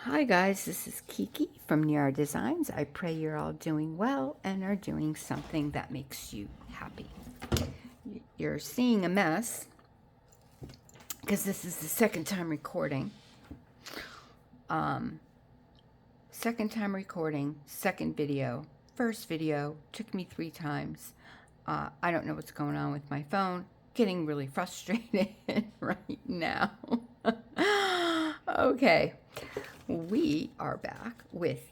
Hi guys, this is Kiki from Niara Designs. I pray you're all doing well and are doing something that makes you happy. You're seeing a mess because this is the second time recording. Second time recording, second video. First video took me 3 times. I don't know what's going on with my phone. Getting really frustrated right now. Okay. We are back with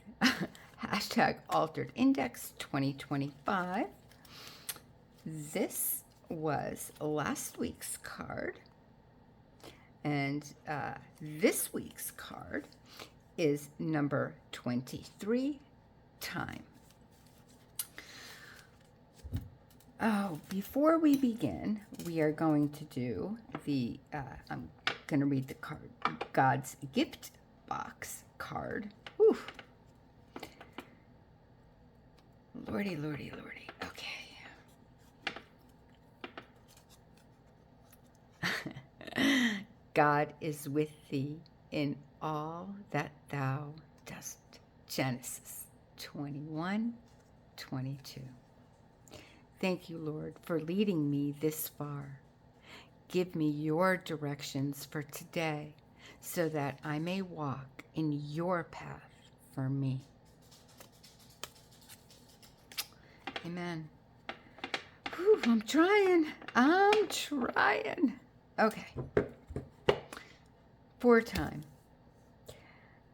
hashtag altered index 2025. This was last week's card, and this week's card is number 23, time. Oh, before we begin, we are going to do the, I'm going to read the card, God's Gift Box card. Whew. Lordy, lordy, lordy. Okay. God is with thee in all that thou dost. Genesis 21:22. Thank you, Lord, for leading me this far. Give me your directions for today, so that I may walk in your path for me. Amen. Whew, I'm trying. Okay. For time.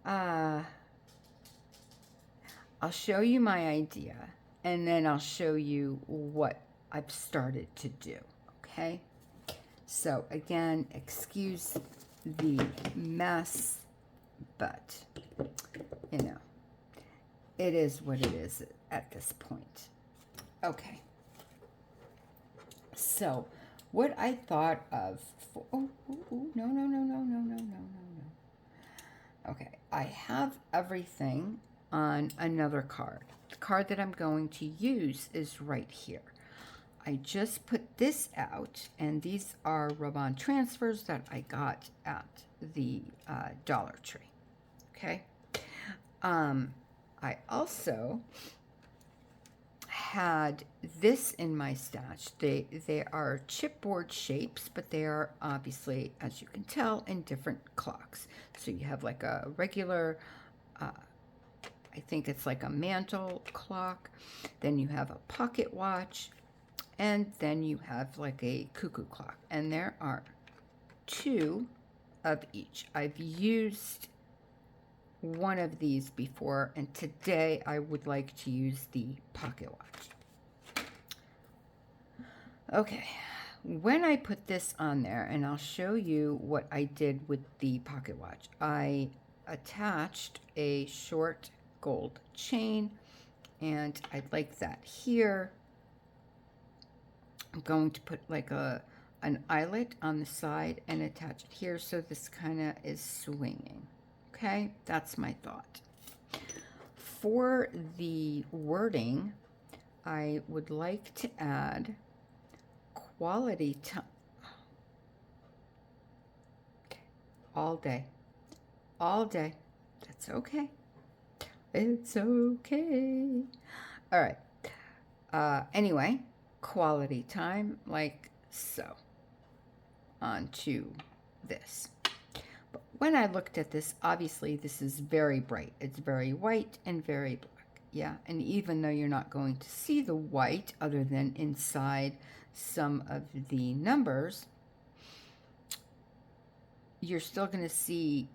I'll show you my idea, and then I'll show you what I've started to do. Okay? So, again, excuse the mess, but, you know, it is what it is at this point. Okay. So, what I thought of for, no. Okay, I have everything on another card. The card that I'm going to use is right here. I just put this out, and these are rub-on transfers that I got at the Dollar Tree. Okay. I also had this in my stash. They are chipboard shapes, but they are obviously, as you can tell, in different clocks. So you have like a regular, I think it's like a mantle clock. Then you have a pocket watch. And then you have like a cuckoo clock. And there are 2 of each. I've used one of these before, and today I would like to use the pocket watch. Okay, when I put this on there, and I'll show you what I did with the pocket watch, I attached a short gold chain, and I'd like that here. I'm going to put like an eyelet on the side and attach it here, so this kind of is swinging. Okay, that's my thought. For the wording, I would like to add quality time. All day. All day. That's okay. It's okay. All right. Anyway, quality time, like so, onto this. But when I looked at this, obviously this is very bright. It's very white and very black. Yeah, and even though you're not going to see the white other than inside some of the numbers, you're still going to see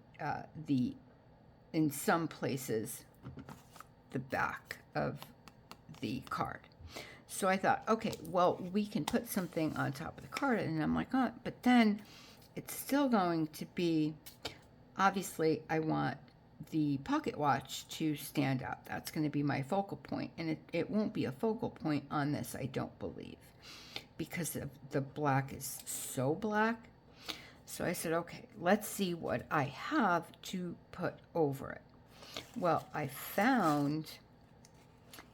in some places, the back of the card. So I thought, okay, well, we can put something on top of the card. And I'm like, oh, but then it's still going to be, obviously, I want the pocket watch to stand out. That's going to be my focal point. And it won't be a focal point on this, I don't believe, because the black is so black. So I said, okay, let's see what I have to put over it. Well, I found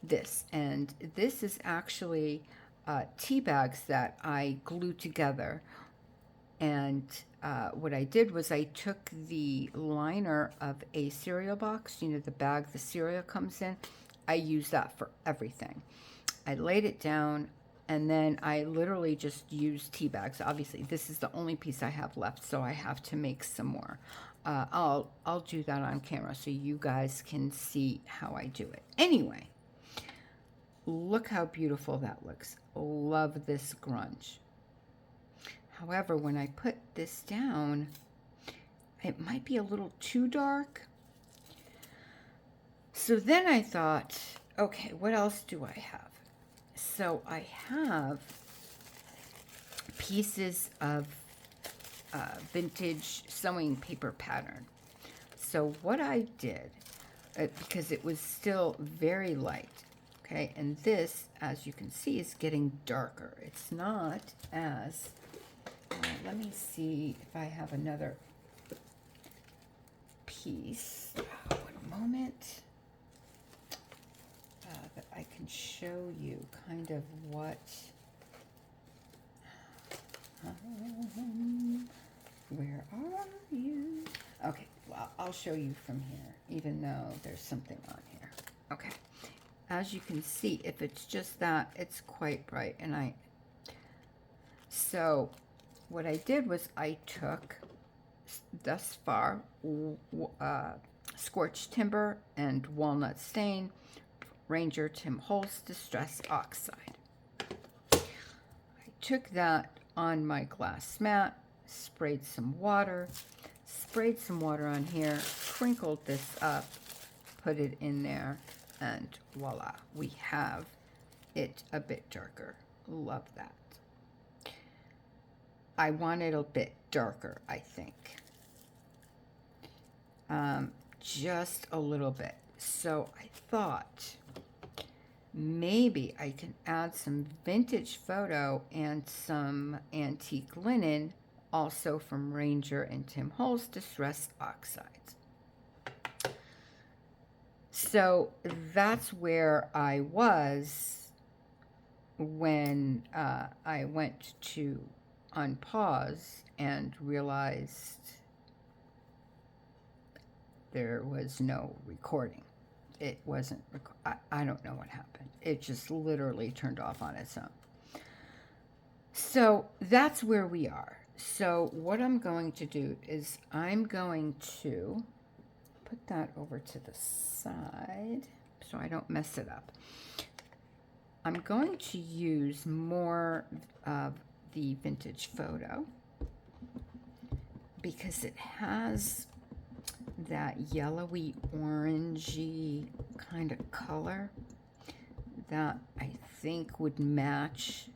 this, and this is actually tea bags that I glue together And what I did was I took the liner of a cereal box, you know, the bag the cereal comes in. I use that for everything. I laid it down, and then I literally just used tea bags. Obviously, this is the only piece I have left, so I have to make some more. I'll do that on camera so you guys can see how I do it. Anyway, look how beautiful that looks. Love this grunge. However, when I put this down, it might be a little too dark. So then I thought, okay, what else do I have? So I have pieces of vintage sewing paper pattern. So what I did, because it was still very light, okay, and this, as you can see, is getting darker. It's not as, let me see if I have another piece. One moment. That I can show you kind of what, where are you? Okay, well, I'll show you from here, even though there's something on here. Okay, as you can see, if it's just that, it's quite bright, and so what I did was I took, thus far, scorched timber and walnut stain, Ranger Tim Holtz Distress Oxide. I took that on my glass mat, sprayed some water on here, crinkled this up, put it in there, and voila, we have it a bit darker. Love that. I want it a bit darker, I think. Just a little bit. So I thought maybe I can add some vintage photo and some antique linen, also from Ranger and Tim Holtz Distress Oxides. So that's where I was when I went to unpause and realized there was no recording. It wasn't, I don't know what happened. It just literally turned off on its own. So that's where we are. So what I'm going to do is I'm going to put that over to the side so I don't mess it up. I'm going to use more of the vintage photo because it has that yellowy orangey kind of color that I think would match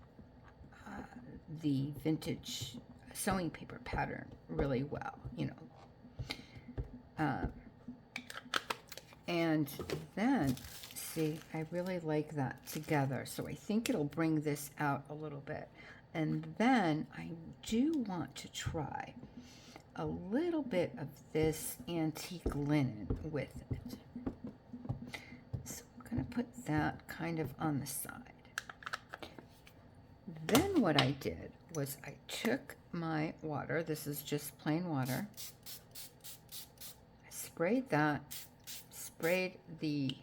the vintage sewing paper pattern really well, you know. And then, see, I really like that together, so I think it'll bring this out a little bit. And then I do want to try a little bit of this antique linen with it. So I'm going to put that kind of on the side. Then what I did was I took my water, this is just plain water, I sprayed that, sprayed the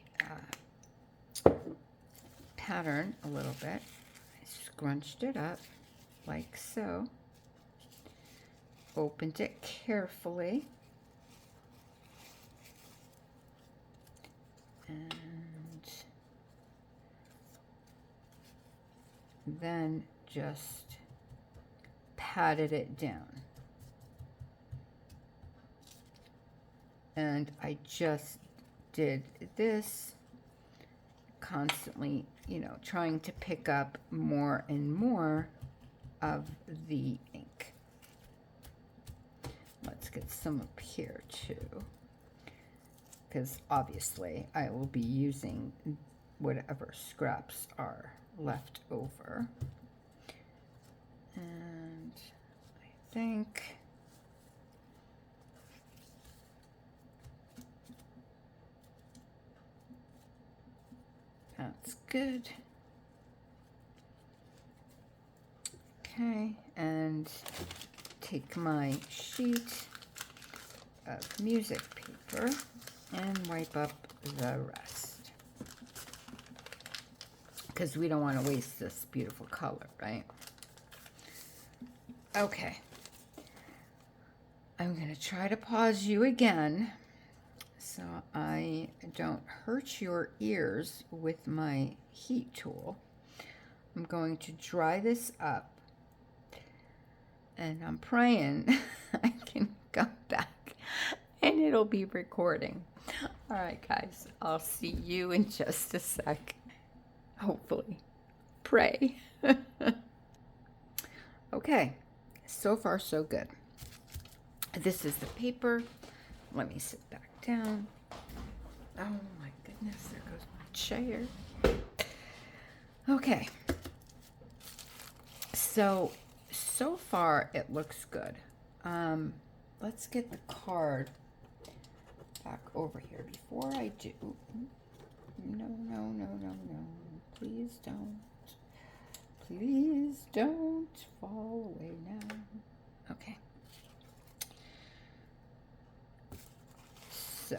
pattern a little bit, I scrunched it up like so, opened it carefully, and then just patted it down. And I just did this constantly, you know, trying to pick up more and more of the ink. Let's get some up here too, because obviously I will be using whatever scraps are left over. And I think that's good. Okay, and take my sheet of music paper and wipe up the rest. Because we don't want to waste this beautiful color, right? Okay. I'm going to try to pause you again so I don't hurt your ears with my heat tool. I'm going to dry this up, and I'm praying I can go back and it'll be recording. All right, guys, I'll see you in just a sec. Hopefully. Pray. Okay, so far so good. This is the paper. Let me sit back down. Oh my goodness, there goes my chair. Okay. So far it looks good. Let's get the card back over here. Before I do, no. Please don't. Please don't fall away now. Okay. So,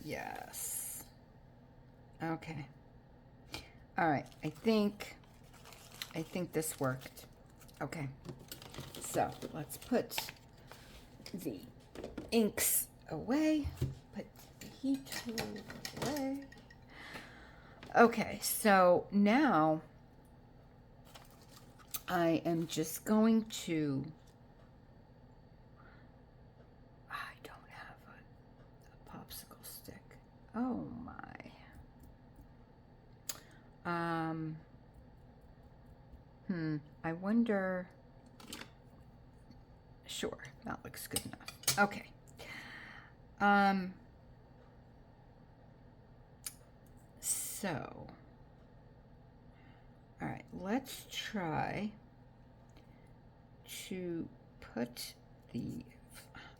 yes. Okay. All right. I think this worked. Okay. So let's put the inks away. Put the heat tool away. Okay. So now I am just going to. I don't have a popsicle stick. Oh my. I wonder. Sure, that looks good enough. Okay. So, all right, let's try to put the,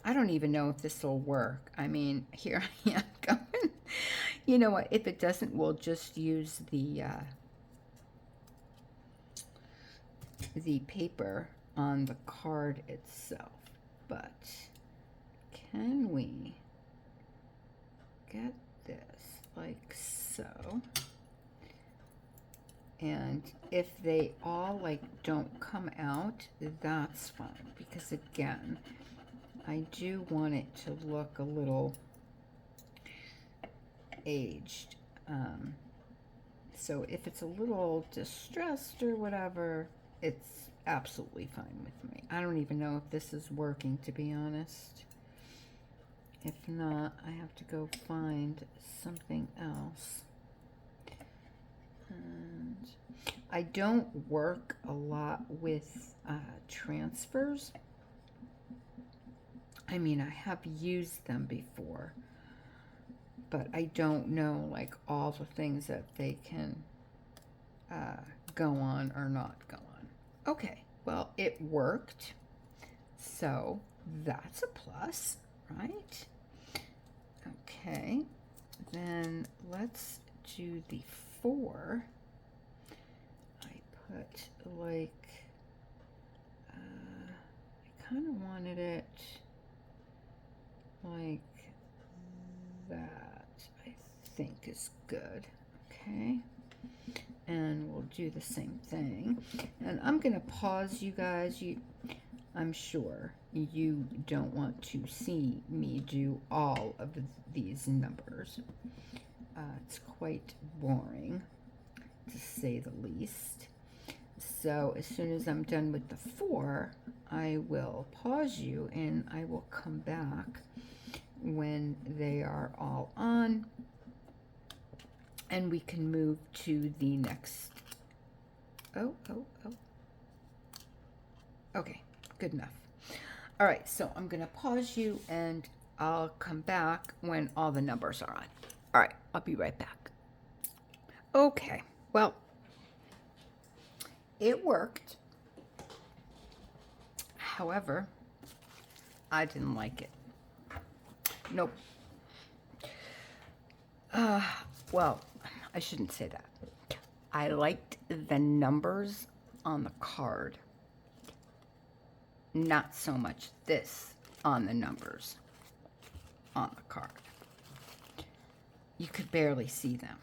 I don't even know if this will work. I mean, here I am going. You know what? If it doesn't, we'll just use the paper on the card itself. But can we get this like so? And if they all like don't come out, that's fine, because again, I do want it to look a little aged. So if it's a little distressed or whatever, it's absolutely fine with me. I don't even know if this is working, to be honest. If not, I have to go find something else. And I don't work a lot with transfers. I mean, I have used them before, but I don't know like all the things that they can go on or not go on. Okay, well, it worked, so that's a plus, right? Okay, then let's do the 4. I put like, I kind of wanted it like that, I think is good. Okay, and we'll do the same thing. And I'm gonna pause you guys. I'm sure you don't want to see me do all of these numbers. It's quite boring, to say the least. So as soon as I'm done with the 4, I will pause you and I will come back when they are all on, and we can move to the next. Oh. Okay, good enough. All right, so I'm gonna pause you and I'll come back when all the numbers are on. All right, I'll be right back. Okay, well, it worked. However, I didn't like it. Nope. Well, I shouldn't say that. I liked the numbers on the card, not so much this on the numbers on the card. You could barely see them.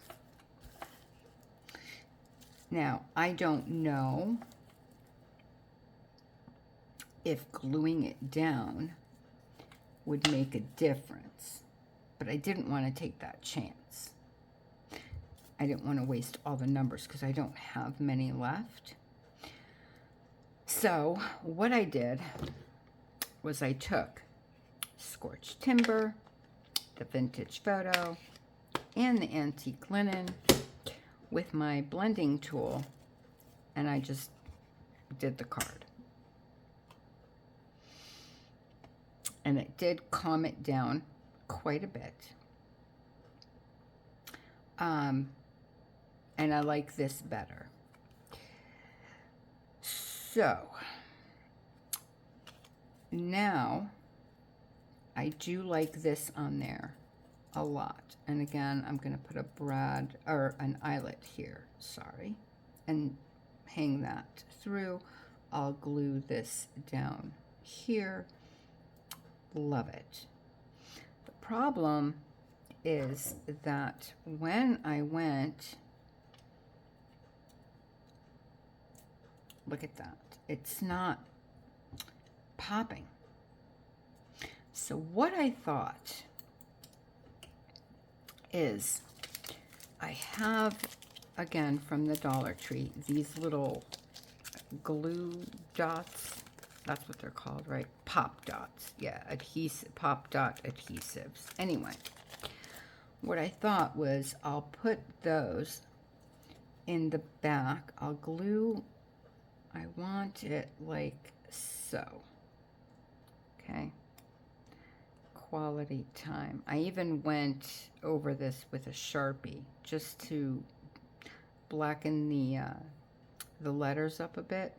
Now, I don't know if gluing it down would make a difference, but I didn't want to take that chance. I didn't want to waste all the numbers because I don't have many left. So what I did was I took Scorched Timber, the Vintage Photo, and the Antique Linen with my blending tool, and I just did the card. And it did calm it down quite a bit. And I like this better. So, now, I do like this on there a lot. And again, I'm going to put an eyelet here, sorry, and hang that through. I'll glue this down here. Love it. The problem is that when I went, look at that, it's not popping. So what I thought is, I have, again, from the Dollar Tree, these little glue dots. That's what they're called, right? Pop dots. Yeah, pop dot adhesives. Anyway, what I thought was I'll put those in the back. I'll glue, I want it like so. Okay. Quality time. I even went over this with a Sharpie just to blacken the letters up a bit.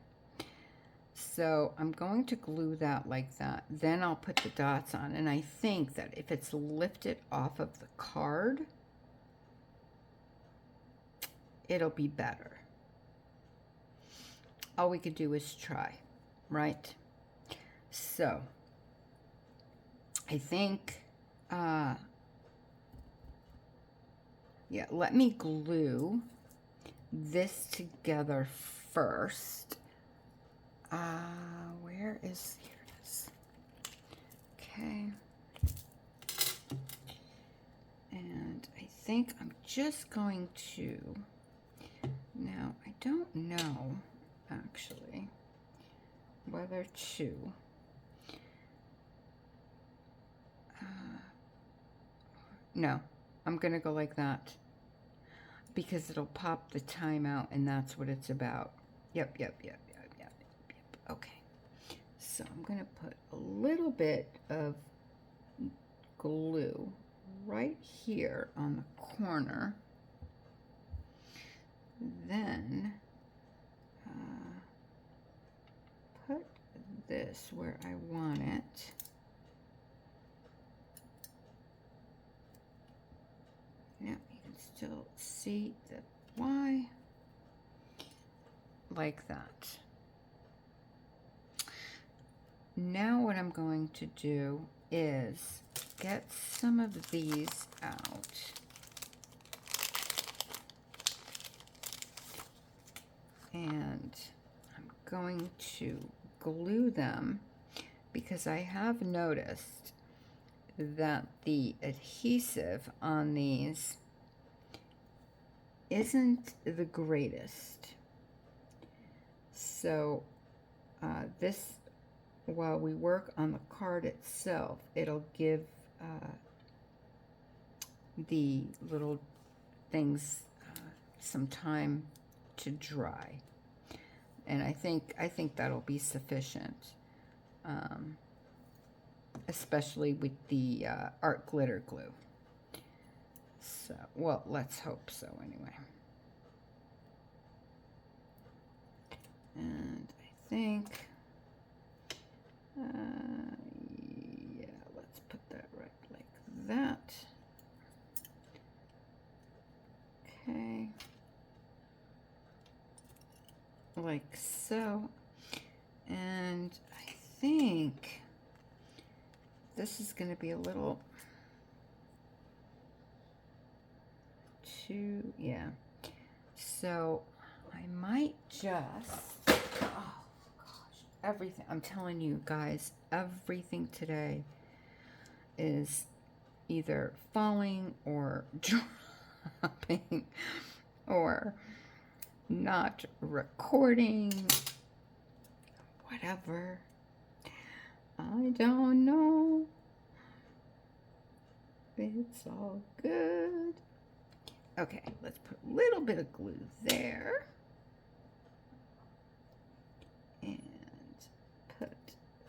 So I'm going to glue that like that. Then I'll put the dots on. And I think that if it's lifted off of the card, it'll be better. All we could do is try, right? So I think, yeah, let me glue this together first. Here it is. Okay. And I think I'm just going to, now I don't know actually whether to, no, I'm gonna go like that because it'll pop the time out, and that's what it's about. Yep. Okay. So I'm going to put a little bit of glue right here on the corner. Then put this where I want it. Now you can still see the Y like that. Now what I'm going to do is get some of these out. And I'm going to glue them because I have noticed that the adhesive on these isn't the greatest. So this, while we work on the card itself, it'll give the little things some time to dry, and I think that'll be sufficient, especially with the art glitter glue. So, well, let's hope so anyway. And I think, yeah, let's put that right like that. Okay. Like like so. And I think this is going to be a little too, yeah. So I might just, oh gosh, everything, I'm telling you guys, everything today is either falling or dropping or not recording, whatever. I don't know. It's all good. Okay, let's put a little bit of glue there. And put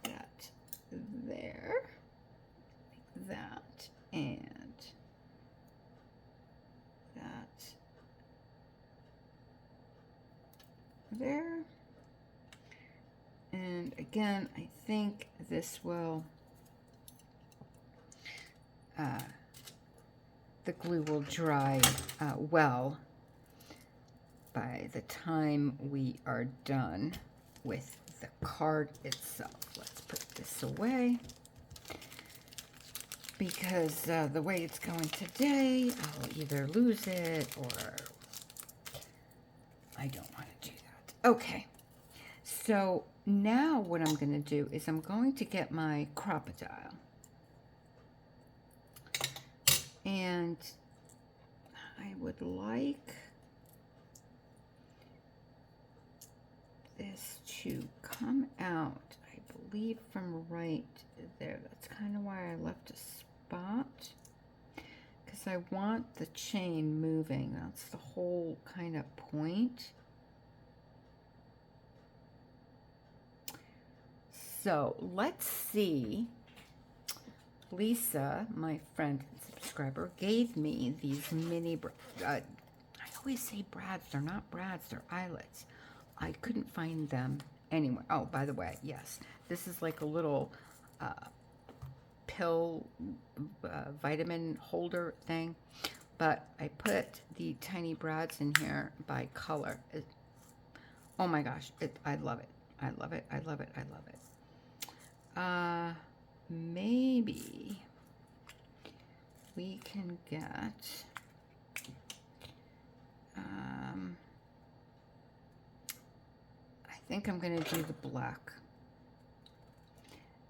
that there. Like that. And that there. And again, I think this will, the glue will dry well by the time we are done with the card itself. Let's put this away because the way it's going today, I'll either lose it or I don't want to do that. Okay, so now what I'm going to do is I'm going to get my crocodile. And I would like this to come out, I believe, from right there. That's kind of why I left a spot, because I want the chain moving. That's the whole kind of point. So let's see. Lisa, my friend and subscriber, gave me these mini, I always say brads. They're not brads, they're eyelets. I couldn't find them anywhere. Oh, by the way, yes, this is like a little pill vitamin holder thing, but I put the tiny brads in here by color. Oh my gosh, I love it. I love it. I love it. I love it. Maybe we can get I think I'm going to do the black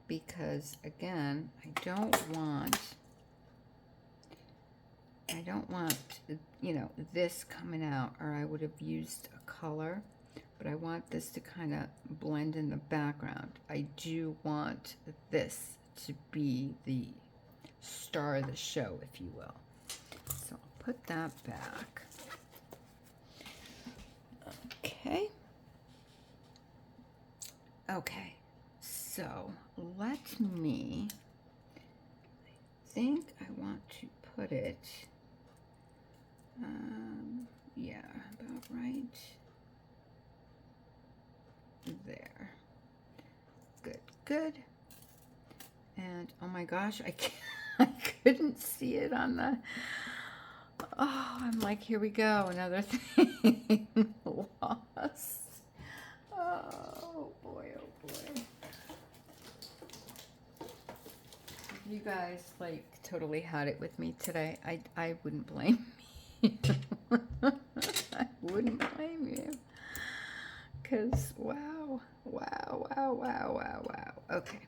because again I don't want you know, this coming out, or I would have used a color, but I want this to kind of blend in the background. I do want this to be the star of the show, if you will. So I'll put that back. Okay. Okay, so let me, I think I want to put it, yeah, about right there. Good, good. And oh my gosh, I couldn't see it on the, oh, I'm like, here we go, another thing lost. Oh boy, oh boy. If you guys like totally had it with me today, I wouldn't blame you. I wouldn't blame you. Because wow, wow, wow, wow, wow, wow. Okay.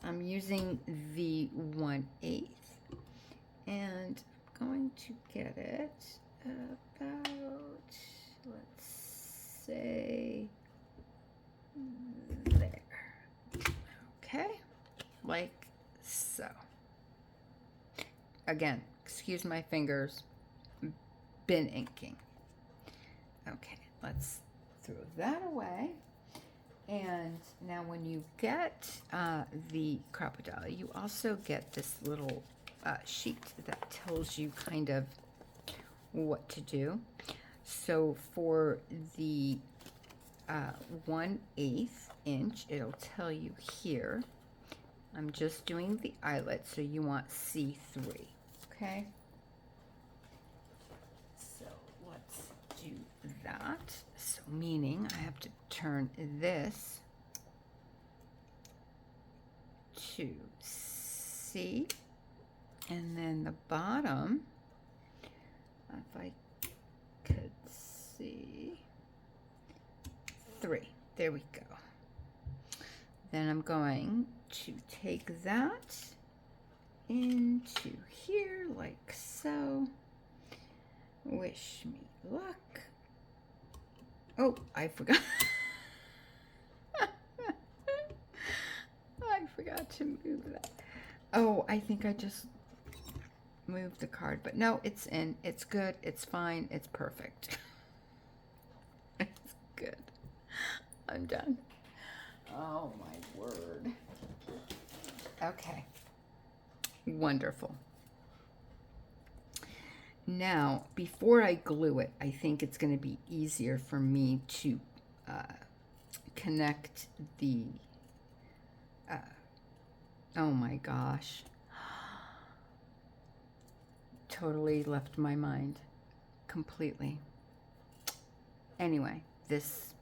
I'm using the 1/8 and I'm going to get it about, let's say, there. Okay, like so. Again, excuse my fingers, been inking. Okay, let's throw that away. And now when you get the crocodile, you also get this little sheet that tells you kind of what to do. So for the 1/8 inch, it'll tell you here. I'm just doing the eyelet, so you want C3, okay? So let's do that. meaning I have to turn this to C, and then the bottom, if I could see, 3. There we go. Then I'm going to take that into here like so. Wish me luck. Oh, I forgot. I forgot to move that. Oh, I think I just moved the card, but no, it's in. It's good. It's fine. It's perfect. It's good. I'm done. Oh my word. Okay. Wonderful. Now, before I glue it, I think it's going to be easier for me to connect the, oh my gosh, totally left my mind completely. Anyway, this,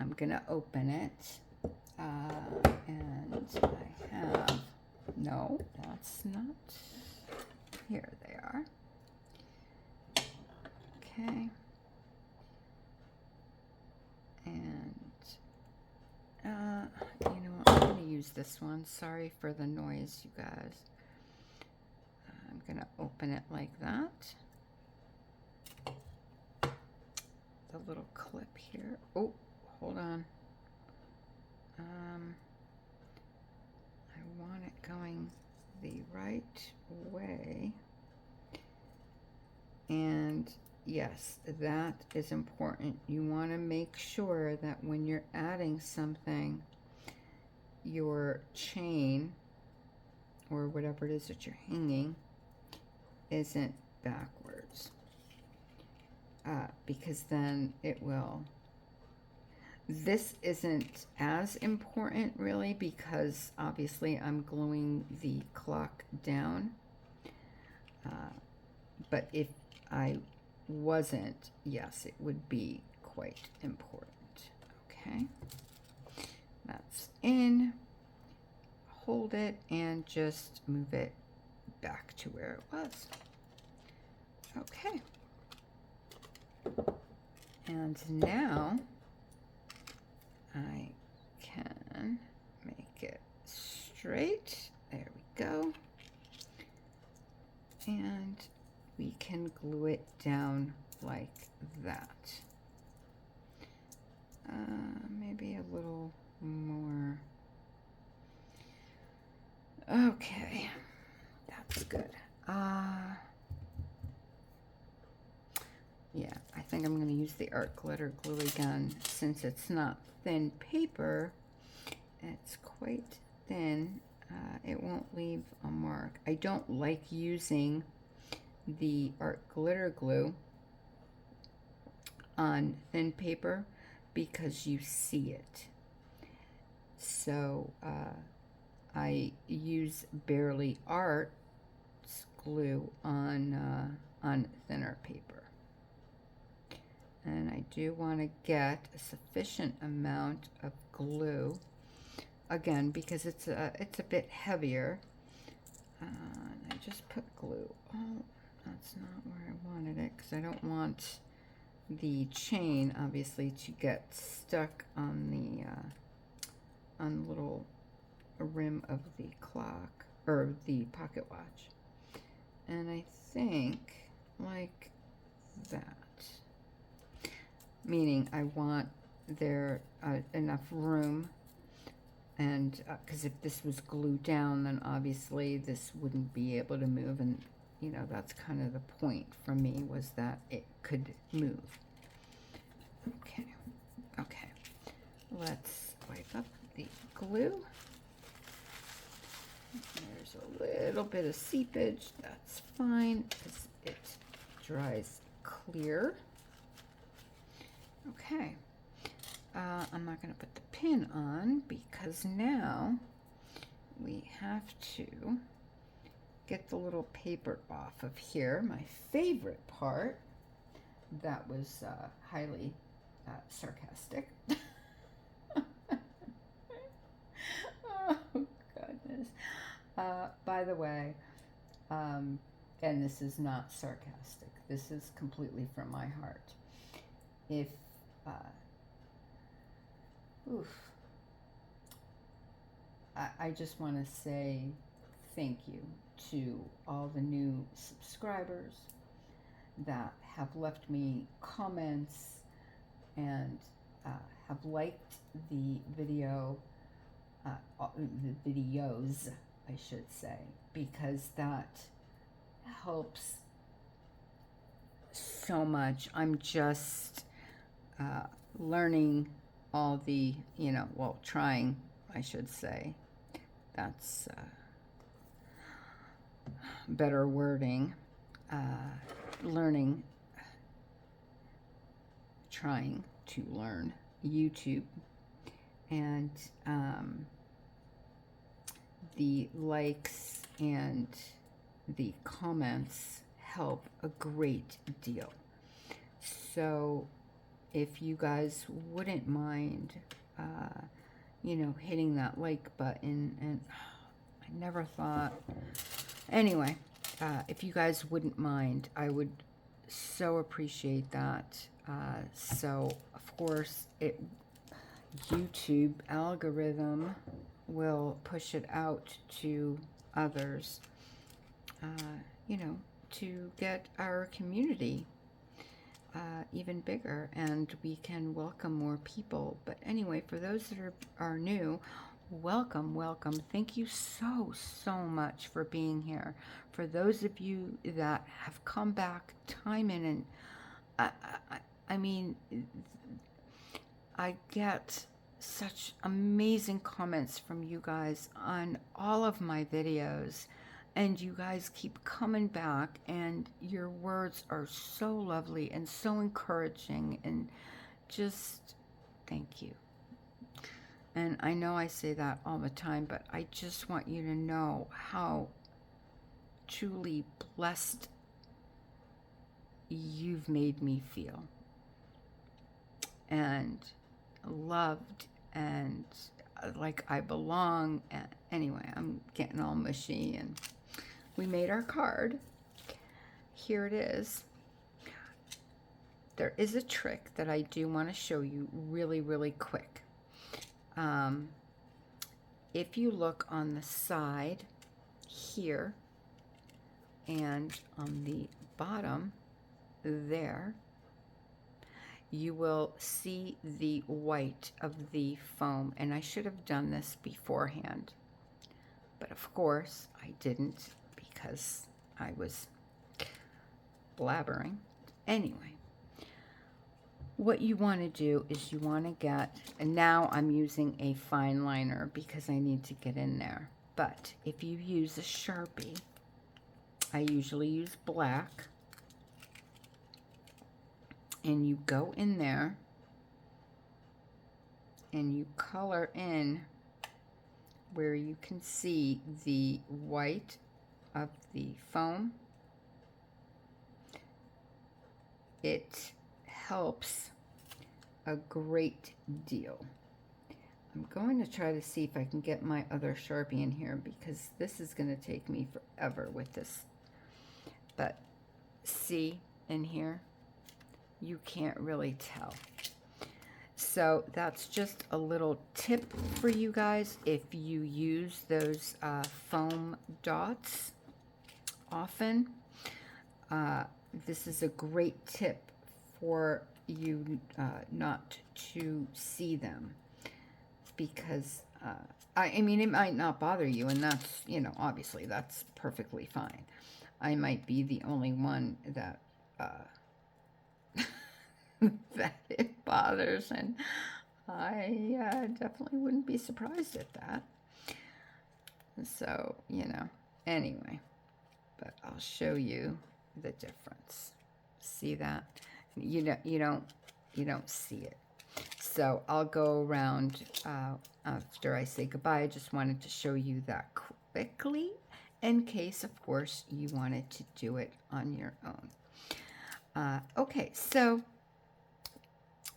I'm going to open it, and I have, no, that's not, here they are. Okay. And, you know what, I'm going to use this one. Sorry for the noise, you guys. I'm going to open it like that. The little clip here. Oh, hold on. I want it going the right way. And yes, that is important. You want to make sure that when you're adding something, your chain or whatever it is that you're hanging isn't backwards, because then it will. This isn't as important really, because obviously I'm gluing the clock down, but if I wasn't, yes, it would be quite important. Okay, that's in. Hold it and just move it back to where it was. Okay, and now I can make it straight. There we go. And we can glue it down like that. Maybe a little more. Okay, that's good. Yeah, I think I'm going to use the art glitter glue again, since it's not thin paper. It's quite thin. It won't leave a mark. I don't like using the art glitter glue on thin paper because you see it. So I use Barely Art's glue on thinner paper. And I do want to get a sufficient amount of glue, again, because it's a bit heavier. I just put glue. Oh, that's not where I wanted it, because I don't want the chain, obviously, to get stuck on the little rim of the clock, or the pocket watch. And I think like that. Meaning I want there enough room, and because if this was glued down, then obviously this wouldn't be able to move, and you know, that's kind of the point for me, was that it could move. Okay, okay, let's wipe up the glue. There's a little bit of seepage, that's fine because it dries clear. Okay, I'm not going to put the pin on because now we have to get the little paper off of here. My favorite part, that was highly sarcastic. Oh, goodness. By the way, and this is not sarcastic, this is completely from my heart. If, oof, I just want to say thank you to all the new subscribers that have left me comments and have liked the video, the videos, I should say, because that helps so much. I'm just learning all the, well, trying, I should say. That's better wording. Learning, trying to learn YouTube, and the likes and the comments help a great deal. So if you guys wouldn't mind, hitting that like button, and I never thought, anyway, if you guys wouldn't mind, I would so appreciate that. So of course, YouTube algorithm will push it out to others, to get our community even bigger, and we can welcome more people. But anyway, for those that are new, welcome, welcome. Thank you so much for being here. For those of you that have come back time in, and I mean, I get such amazing comments from you guys on all of my videos, and you guys keep coming back, and your words are so lovely and so encouraging, and just thank you. And I know I say that all the time, but I just want you to know how truly blessed you've made me feel, and loved, and like I belong. And anyway, I'm getting all mushy, and we made our card. Here it is. There is a trick that I do want to show you really, really quick. If you look on the side here and on the bottom there, you will see the white of the foam, and I should have done this beforehand, but of course I didn't because I was blabbering. Anyway, what you want to do is you want to get, and now I'm using a fine liner because I need to get in there, but if you use a Sharpie, I usually use black, and you go in there and you color in where you can see the white of the foam. It helps a great deal. I'm going to try to see if I can get my other Sharpie in here, because this is going to take me forever with this. But see in here, you can't really tell. So that's just a little tip for you guys. If you use those foam dots often, this is a great tip for you not to see them, because I mean, it might not bother you, and that's, obviously that's perfectly fine. I might be the only one that that it bothers, and I definitely wouldn't be surprised at that. So, anyway, but I'll show you the difference. See that? You don't see it. So I'll go around after I say goodbye. I just wanted to show you that quickly, in case, of course, you wanted to do it on your own. Okay, so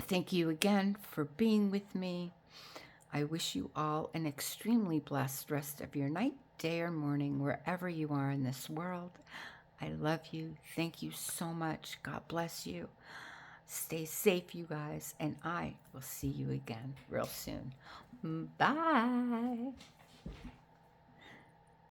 thank you again for being with me. I wish you all an extremely blessed rest of your night, day, or morning, wherever you are in this world. I love you. Thank you so much. God bless you. Stay safe, you guys, and I will see you again real soon. Bye.